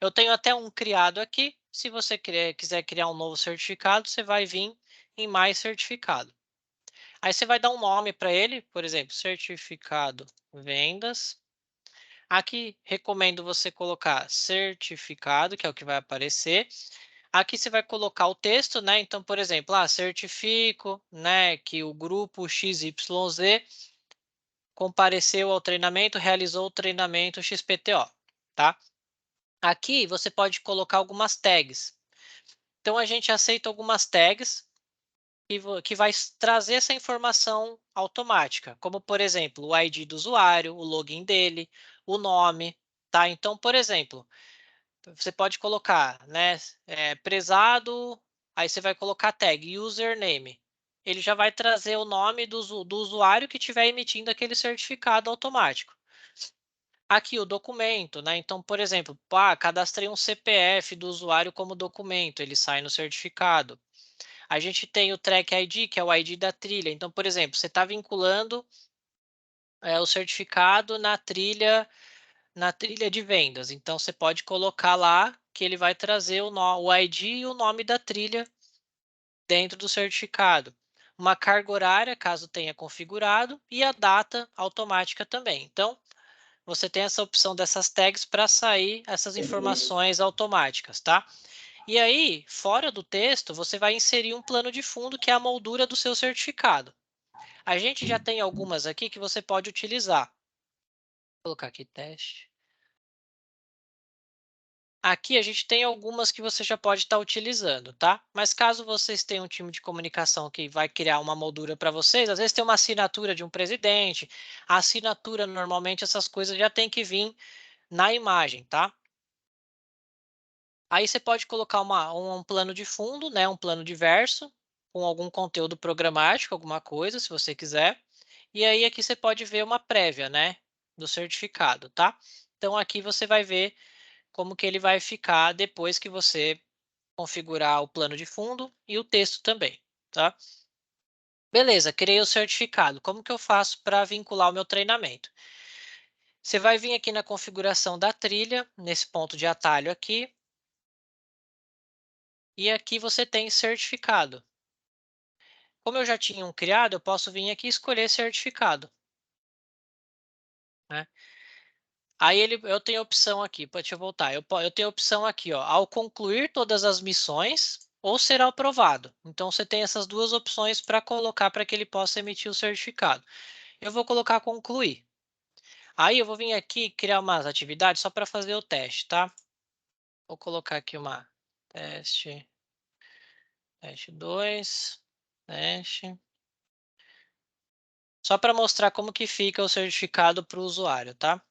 Eu tenho até um criado aqui. Se você quiser criar um novo certificado, você vai vir em mais certificado. Aí você vai dar um nome para ele, por exemplo, certificado vendas. Aqui recomendo você colocar certificado, que é o que vai aparecer. Aqui você vai colocar o texto, né? Então, por exemplo, certifico, né, que o grupo XYZ compareceu ao treinamento, realizou o treinamento XPTO, tá? Aqui você pode colocar algumas tags. Então a gente aceita algumas tags que vai trazer essa informação automática, como por exemplo, o ID do usuário, o login dele, o nome, tá? Então, por exemplo, você pode colocar, né, prezado, aí você vai colocar a tag username. Ele já vai trazer o nome do usuário que estiver emitindo aquele certificado automático. Aqui o documento, né? Então, por exemplo, cadastrei um CPF do usuário como documento, ele sai no certificado. A gente tem o Track ID, que é o ID da trilha. Então, por exemplo, você está vinculando o certificado na trilha de vendas. Então, você pode colocar lá que ele vai trazer o ID e o nome da trilha dentro do certificado. Uma carga horária, caso tenha configurado, e a data automática também. Então, você tem essa opção dessas tags para sair essas informações automáticas, tá? E aí, fora do texto, você vai inserir um plano de fundo que é a moldura do seu certificado. A gente já tem algumas aqui que você pode utilizar. Vou colocar aqui teste. Aqui a gente tem algumas que você já pode estar utilizando, tá? Mas caso vocês tenham um time de comunicação que vai criar uma moldura para vocês, às vezes tem uma assinatura de um presidente, a assinatura, normalmente essas coisas já tem que vir na imagem, tá? Aí você pode colocar um plano de fundo, né, um plano de verso, com algum conteúdo programático, alguma coisa, se você quiser. E aí aqui você pode ver uma prévia, né, do certificado, tá? Então aqui você vai ver como que ele vai ficar depois que você configurar o plano de fundo e o texto também, tá? Beleza, criei o certificado. Como que eu faço para vincular o meu treinamento? Você vai vir aqui na configuração da trilha, nesse ponto de atalho aqui, e aqui você tem certificado. Como eu já tinha um criado, eu posso vir aqui e escolher certificado, né? Aí eu tenho a opção aqui, deixa eu voltar, eu tenho a opção aqui, ó, ao concluir todas as missões ou será aprovado. Então você tem essas duas opções para colocar para que ele possa emitir o certificado. Eu vou colocar concluir. Aí eu vou vir aqui criar umas atividades só para fazer o teste, tá? Vou colocar aqui uma teste 2, teste. Só para mostrar como que fica o certificado para o usuário, tá?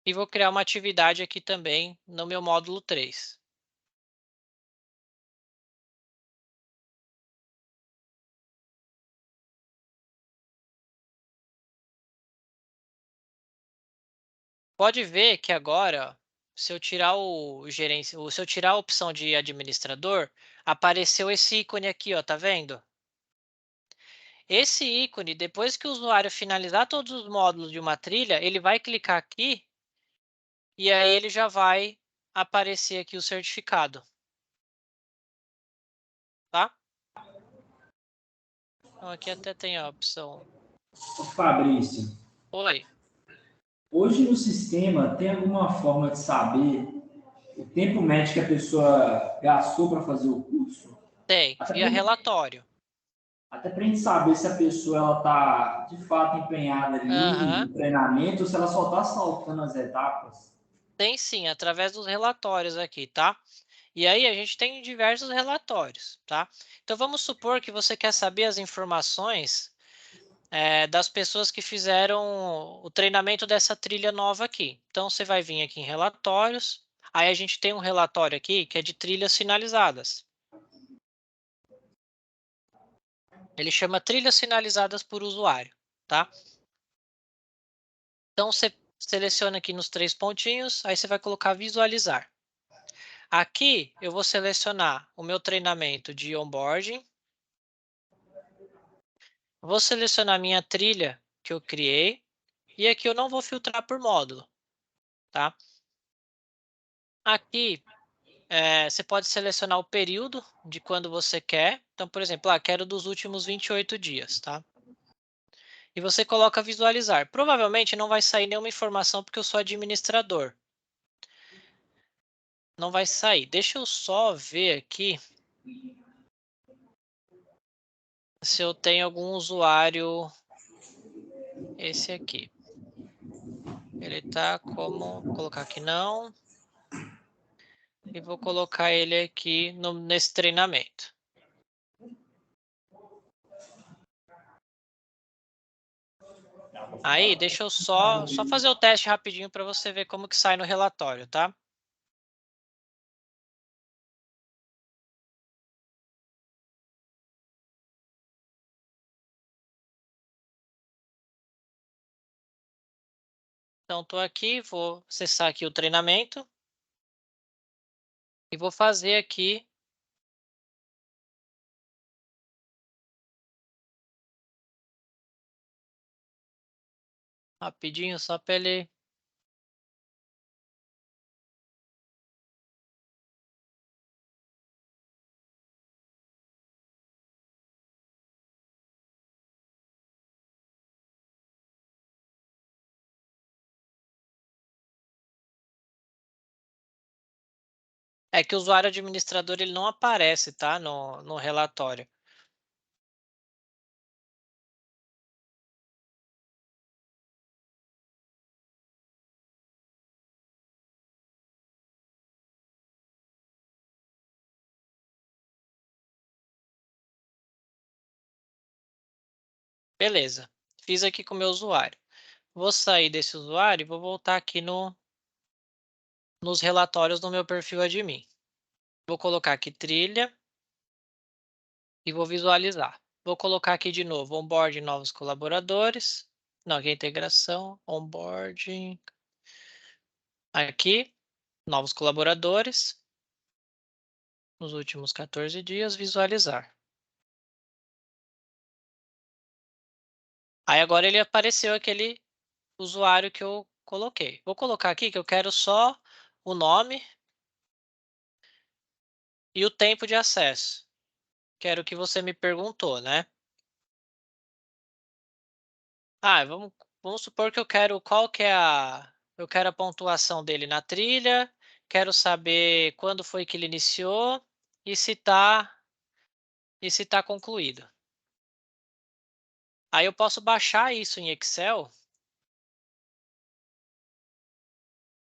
E vou criar uma atividade aqui também no meu módulo 3. Pode ver que agora, ó, se eu tirar se eu tirar a opção de administrador, apareceu esse ícone aqui, ó, tá vendo? Esse ícone, depois que o usuário finalizar todos os módulos de uma trilha, ele vai clicar aqui e aí ele já vai aparecer aqui o certificado, tá? Então aqui até tem a opção. Ô, Fabrício, Oi, hoje no sistema tem alguma forma de saber o tempo médio que a pessoa gastou para fazer o curso? tem, Até via relatório. para a gente saber se a pessoa ela está de fato empenhada ali Aham. no treinamento ou se ela só está saltando as etapas. Tem sim, através dos relatórios aqui, tá? E aí a gente tem diversos relatórios, tá? Então vamos supor que você quer saber as informações das pessoas que fizeram o treinamento dessa trilha nova aqui. Então você vai vir aqui em relatórios, aí a gente tem um relatório aqui que é de trilhas finalizadas. Ele chama trilhas finalizadas por usuário, tá? Então você seleciona aqui nos 3 pontinhos, aí você vai colocar visualizar. Aqui eu vou selecionar o meu treinamento de onboarding. Vou selecionar minha trilha que eu criei. E aqui eu não vou filtrar por módulo, tá? Aqui você pode selecionar o período de quando você quer. Então, por exemplo, quero dos últimos 28 dias, tá? E você coloca visualizar. Provavelmente não vai sair nenhuma informação porque eu sou administrador. Não vai sair. Deixa eu só ver aqui se eu tenho algum usuário. Esse aqui. Ele tá como... Vou colocar aqui não. E vou colocar ele aqui nesse treinamento. Aí, deixa eu só fazer o teste rapidinho para você ver como que sai no relatório, tá? Então, estou aqui, vou acessar aqui o treinamento e vou fazer aqui rapidinho só para ele... É que o usuário administrador ele não aparece, tá? No relatório. Beleza. fiz aqui com o meu usuário. Vou sair desse usuário e vou voltar aqui nos relatórios do meu perfil admin. Vou colocar aqui trilha e vou visualizar. Vou colocar aqui de novo, onboarding novos colaboradores. Não, aqui é integração, onboarding. Aqui, novos colaboradores. Nos últimos 14 dias, visualizar. Aí agora ele apareceu aquele usuário que eu coloquei. Vou colocar aqui que eu quero só o nome e o tempo de acesso. Quero o que você me perguntou, né? Ah, vamos supor que eu quero qual que é eu quero a pontuação dele na trilha, quero saber quando foi que ele iniciou e se tá concluído. Aí eu posso baixar isso em Excel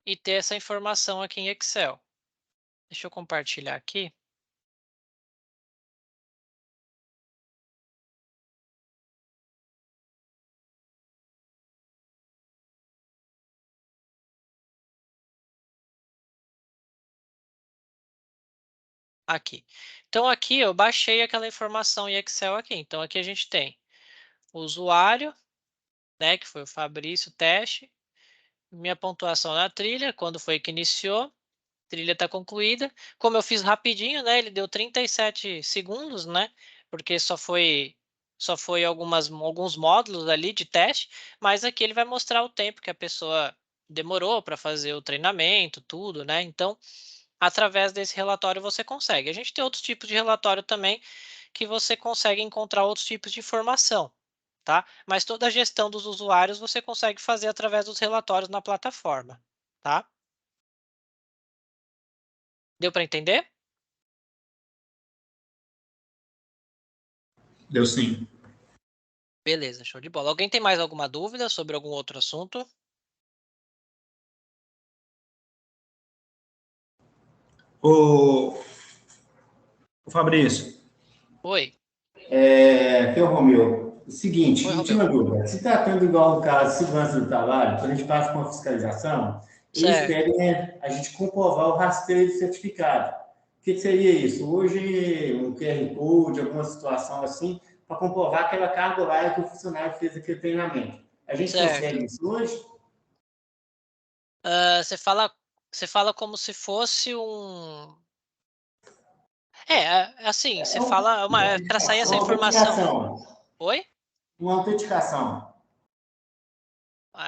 e ter essa informação aqui em Excel. Deixa eu compartilhar aqui. Aqui. Então aqui eu baixei aquela informação em Excel aqui. Então aqui a gente tem o usuário, né, que foi o Fabrício, teste, minha pontuação na trilha, quando foi que iniciou, trilha está concluída. Como eu fiz rapidinho, né, ele deu 37 segundos, né, porque só foi alguns módulos ali de teste, mas aqui ele vai mostrar o tempo que a pessoa demorou para fazer o treinamento, tudo, né? Então, através desse relatório você consegue. A gente tem outros tipos de relatório também que você consegue encontrar outros tipos de informação, tá? Mas toda a gestão dos usuários você consegue fazer através dos relatórios na plataforma, tá? Deu para entender? Deu sim. Beleza, show de bola. Alguém tem mais alguma dúvida sobre algum outro assunto? Ô Fabrício, Oi. Aqui é o Romeu. Seguinte, Oi, Romeu. última dúvida. Se tratando igual no caso de segurança do trabalho, quando a gente passa com a fiscalização, eles Certo. pedem, né, a gente comprovar o rastreio do certificado. O que seria isso? Hoje, um QR Code, alguma situação assim, para comprovar aquela carga horária que o funcionário fez aquele treinamento. A gente Certo. consegue isso hoje? Você fala como se fosse um... assim, você É uma fala para sair essa informação. autenticação. Oi? Uma autenticação.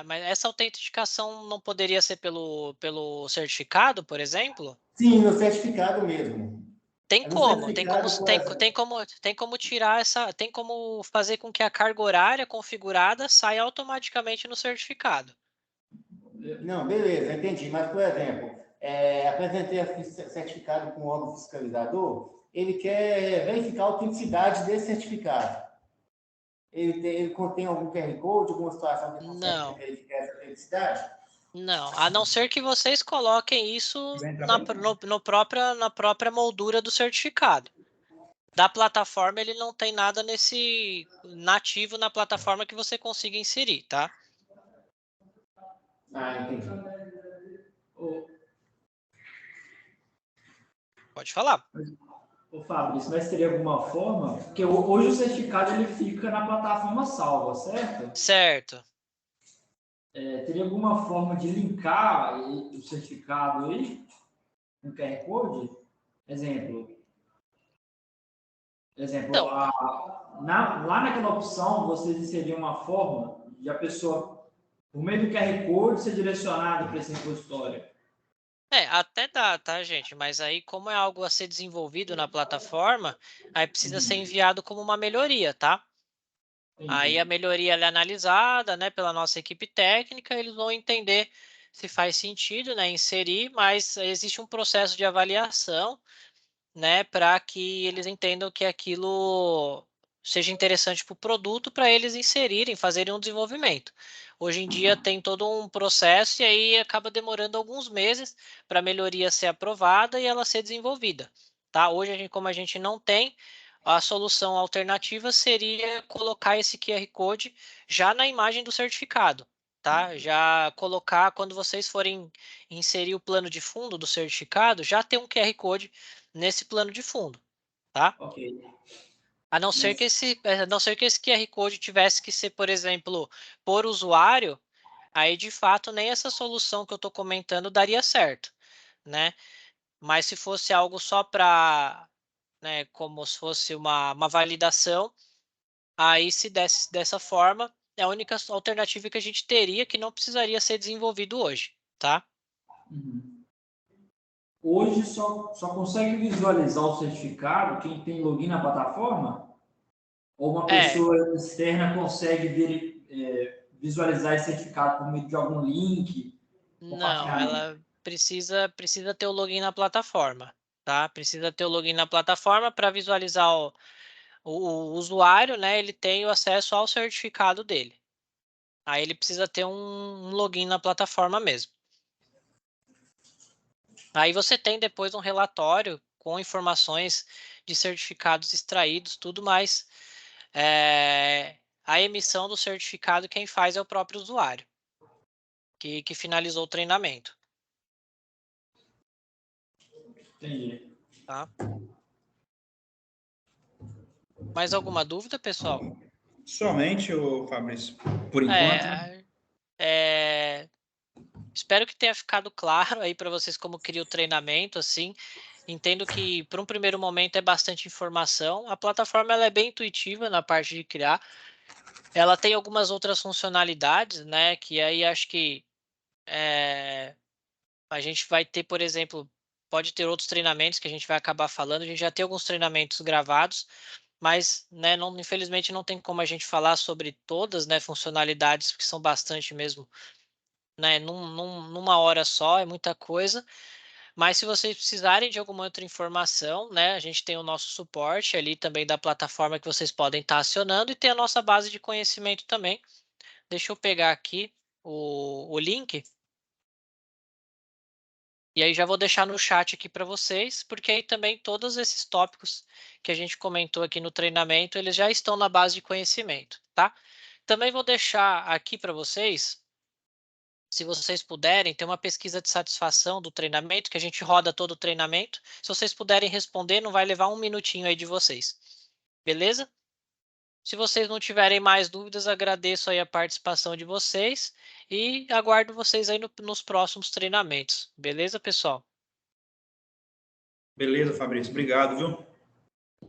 Mas essa autenticação não poderia ser pelo certificado, por exemplo? Sim, no certificado mesmo. Tem É no como, certificado, por exemplo. tem como tirar tem como fazer com que a carga horária configurada saia automaticamente no certificado. Não, beleza, entendi. Mas, por exemplo, apresentei a certificado com o órgão fiscalizador, ele quer verificar a autenticidade desse certificado. Ele contém algum QR Code, alguma situação que consegue Não, verificar essa autenticidade? não. A não ser que vocês coloquem isso vem na, trabalhar. na própria moldura do certificado. Da plataforma, ele não tem nada nativo na plataforma que você consiga inserir, tá? Ah, entendi. Pode falar. Ô, Fabrício, mas teria alguma forma? Porque hoje o certificado ele fica na plataforma salva, certo? Certo. Teria alguma forma de linkar o certificado aí, no QR Code? Exemplo, Então, lá naquela opção, vocês inseriam uma forma de a pessoa, por meio do QR Code, ser direcionada para esse repositório. até dá, tá, gente? Mas aí, como é algo a ser desenvolvido na plataforma, aí precisa ser enviado como uma melhoria, tá? Aí a melhoria ela é analisada, né, pela nossa equipe técnica, eles vão entender se faz sentido, né, inserir, mas existe um processo de avaliação, né, para que eles entendam que aquilo seja interessante para o produto, para eles inserirem, fazerem um desenvolvimento. Hoje em dia tem todo um processo e aí acaba demorando alguns meses para a melhoria ser aprovada e ela ser desenvolvida, tá? Hoje, como a gente não tem a solução alternativa seria colocar esse QR Code já na imagem do certificado, tá? Já colocar, quando vocês forem inserir o plano de fundo do certificado, já tem um QR Code nesse plano de fundo, tá? Ok. A não ser que esse QR Code tivesse que ser, por exemplo, por usuário, aí de fato nem essa solução que eu estou comentando daria certo, né? Mas se fosse algo só para, né, como se fosse uma validação, aí se desse dessa forma, é a única alternativa que a gente teria que não precisaria ser desenvolvido hoje, tá? Uhum. Hoje só consegue visualizar o certificado quem tem login na plataforma? Ou uma pessoa externa consegue visualizar esse certificado por meio de algum link, Não, compartilhamento? ela precisa ter o login na plataforma, tá? Precisa ter o login na plataforma para visualizar o usuário, né? Ele tem o acesso ao certificado dele. Aí ele precisa ter um login na plataforma mesmo. Aí você tem depois um relatório com informações de certificados extraídos, tudo mais. A emissão do certificado, quem faz é o próprio usuário, que finalizou o treinamento. Entendi. Tá? Mais alguma dúvida, pessoal? Somente, o Fabrício, por enquanto, né? Espero que tenha ficado claro aí para vocês como cria o treinamento, assim. Entendo que, para um primeiro momento, é bastante informação. A plataforma ela é bem intuitiva na parte de criar. Ela tem algumas outras funcionalidades, né? Que aí acho que a gente vai ter, por exemplo, pode ter outros treinamentos que a gente vai acabar falando. A gente já tem alguns treinamentos gravados, mas, né, não, infelizmente não tem como a gente falar sobre todas, né, funcionalidades, que são bastante mesmo, né, numa hora só, é muita coisa. Mas se vocês precisarem de alguma outra informação, né, a gente tem o nosso suporte ali também da plataforma que vocês podem estar acionando e tem a nossa base de conhecimento também. Deixa eu pegar aqui o link. E aí já vou deixar no chat aqui para vocês, porque aí também todos esses tópicos que a gente comentou aqui no treinamento, eles já estão na base de conhecimento, tá? Também vou deixar aqui para vocês, se vocês puderem, ter uma pesquisa de satisfação do treinamento, que a gente roda todo o treinamento. Se vocês puderem responder, não vai levar um minutinho aí de vocês. Beleza? Se vocês não tiverem mais dúvidas, agradeço aí a participação de vocês e aguardo vocês aí nos próximos treinamentos. Beleza, pessoal? Beleza, Fabrício, obrigado, viu?